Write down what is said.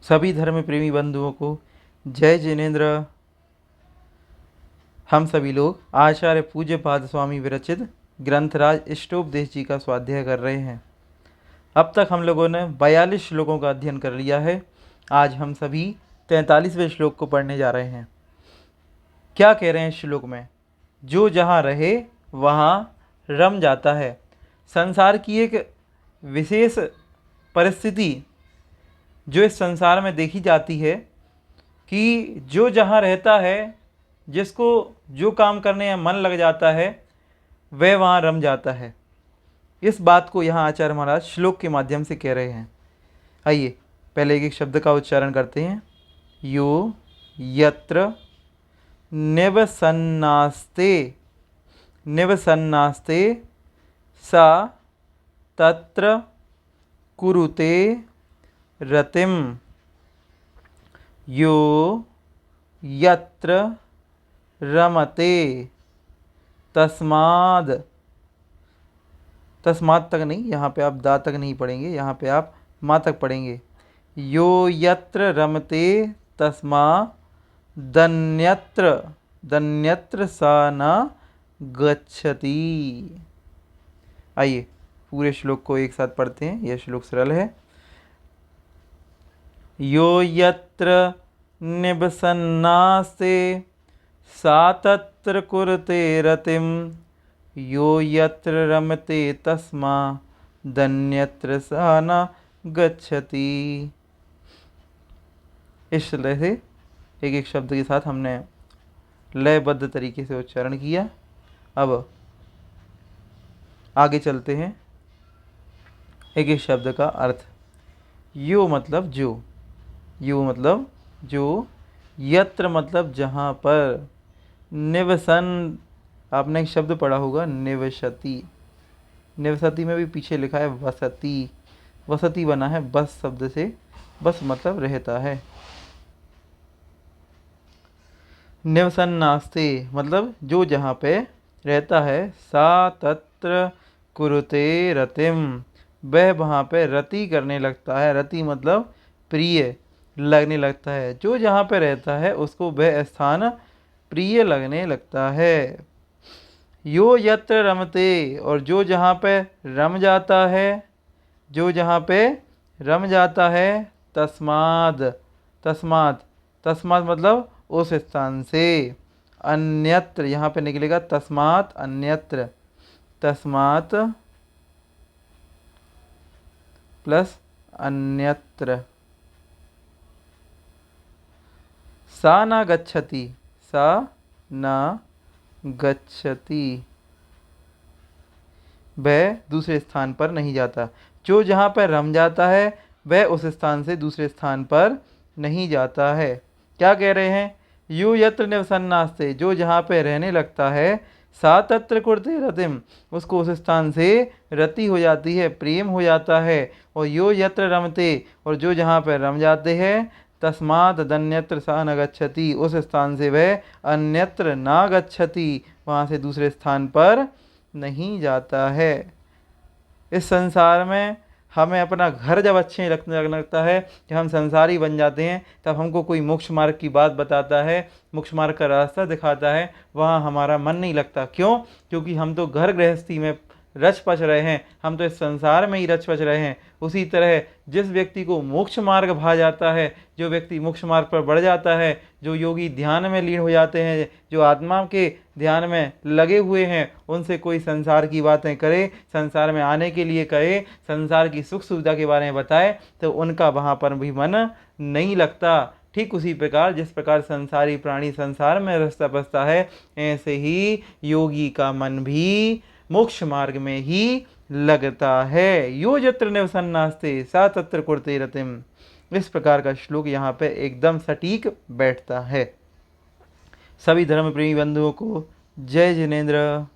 सभी धर्म प्रेमी बंधुओं को जय जिनेन्द्र। हम सभी लोग आचार्य पूज्य पाद स्वामी विरचित ग्रंथराज इष्टोपदेश जी का स्वाध्याय कर रहे हैं। अब तक हम लोगों ने 42 श्लोकों का अध्ययन कर लिया है। आज हम सभी 43वें श्लोक को पढ़ने जा रहे हैं। क्या कह रहे हैं इस श्लोक में? जो जहाँ रहे वहाँ रम जाता है। संसार की एक विशेष परिस्थिति जो इस संसार में देखी जाती है कि जो जहाँ रहता है, जिसको जो काम करने में मन लग जाता है, वह वहाँ रम जाता है। इस बात को यहाँ आचार्य महाराज श्लोक के माध्यम से कह रहे हैं। आइए पहले एक एक शब्द का उच्चारण करते हैं। यो यत्र निवसन्नास्ते, निवसन्नास्ते सा तत्र कुरुते रतिम। यो यत्र रमते तस्माद, तस्माद तक नहीं, यहाँ पे आप दा तक नहीं पढ़ेंगे, यहाँ पे आप मा तक पढ़ेंगे। यो यत्र रमते तस्मा दन्यत्र, दन्यत्र सा न गच्छति। आइए पूरे श्लोक को एक साथ पढ़ते हैं। यह श्लोक सरल है। यो यत्र निवसन्नास्ते सा तत्र कुरुते रतिम। यो यत्र रमते तस्मा दन्यत्र सा न गच्छति। इस तरह से एक एक शब्द के साथ हमने लयबद्ध तरीके से उच्चारण किया। अब आगे चलते हैं। एक एक शब्द का अर्थ। यो मतलब जो, यो मतलब जो, यत्र मतलब जहाँ पर, निवसन आपने एक शब्द पढ़ा होगा निवसति। निवसति में भी पीछे लिखा है वसति। वसति बना है बस शब्द से, बस मतलब रहता है। निवसन्नास्ते मतलब जो जहाँ पे रहता है। सा तत्र कुरुते रतिम वह वहाँ पे रति करने लगता है। रति मतलब प्रिय लगने लगता है। जो जहाँ पे रहता है उसको वह स्थान प्रिय लगने लगता है। यो यत्र रमते और जो जहाँ पे रम जाता है, जो जहाँ पे रम जाता है। तस्माद, तस्माद, तस्माद मतलब उस स्थान से। अन्यत्र यहाँ पे निकलेगा तस्मात अन्यत्र, तस्मात प्लस अन्यत्र। सा न गच्छति, सा न गच्छति वह दूसरे स्थान पर नहीं जाता। जो जहाँ पर रम जाता है वह उस स्थान से दूसरे स्थान पर नहीं जाता है। क्या कह रहे हैं? यो यत्र निवसन्नास्ते जो जहाँ पे रहने लगता है। सा तत्र कुरुते रतिम उसको उस स्थान से रति हो जाती है, प्रेम हो जाता है। और यो यत्र रमते और जो जहाँ पे रम जाते हैं। तस्मात् दन्यत्र सा न गच्छति उस स्थान से वह अन्यत्र ना गच्छति वहाँ से दूसरे स्थान पर नहीं जाता है। इस संसार में हमें अपना घर जब अच्छे लगने लगता है, जब हम संसारी बन जाते हैं, तब हमको कोई मोक्ष मार्ग की बात बताता है, मोक्ष मार्ग का रास्ता दिखाता है, वहाँ हमारा मन नहीं लगता। क्यों? क्योंकि हम तो घर गृहस्थी में रच पच रहे हैं, हम तो इस संसार में ही रच पच रहे हैं। उसी तरह जिस व्यक्ति को मोक्ष मार्ग भा जाता है, जो व्यक्ति मोक्ष मार्ग पर बढ़ जाता है, जो योगी ध्यान में लीन हो जाते हैं, जो आत्मा के ध्यान में लगे हुए हैं, उनसे कोई संसार की बातें करे, संसार में आने के लिए कहे, संसार की सुख सुविधा के बारे में बताए, तो उनका वहाँ पर भी मन नहीं लगता। ठीक उसी प्रकार जिस प्रकार संसारी प्राणी संसार में रसता बसता है, ऐसे ही योगी का मन भी मोक्ष मार्ग में ही लगता है। यो यत्र निवसन्नास्ते सा तत्र कुरुते रतिम। इस प्रकार का श्लोक यहाँ पे एकदम सटीक बैठता है। सभी धर्म प्रेमी बंधुओं को जय जिनेन्द्र।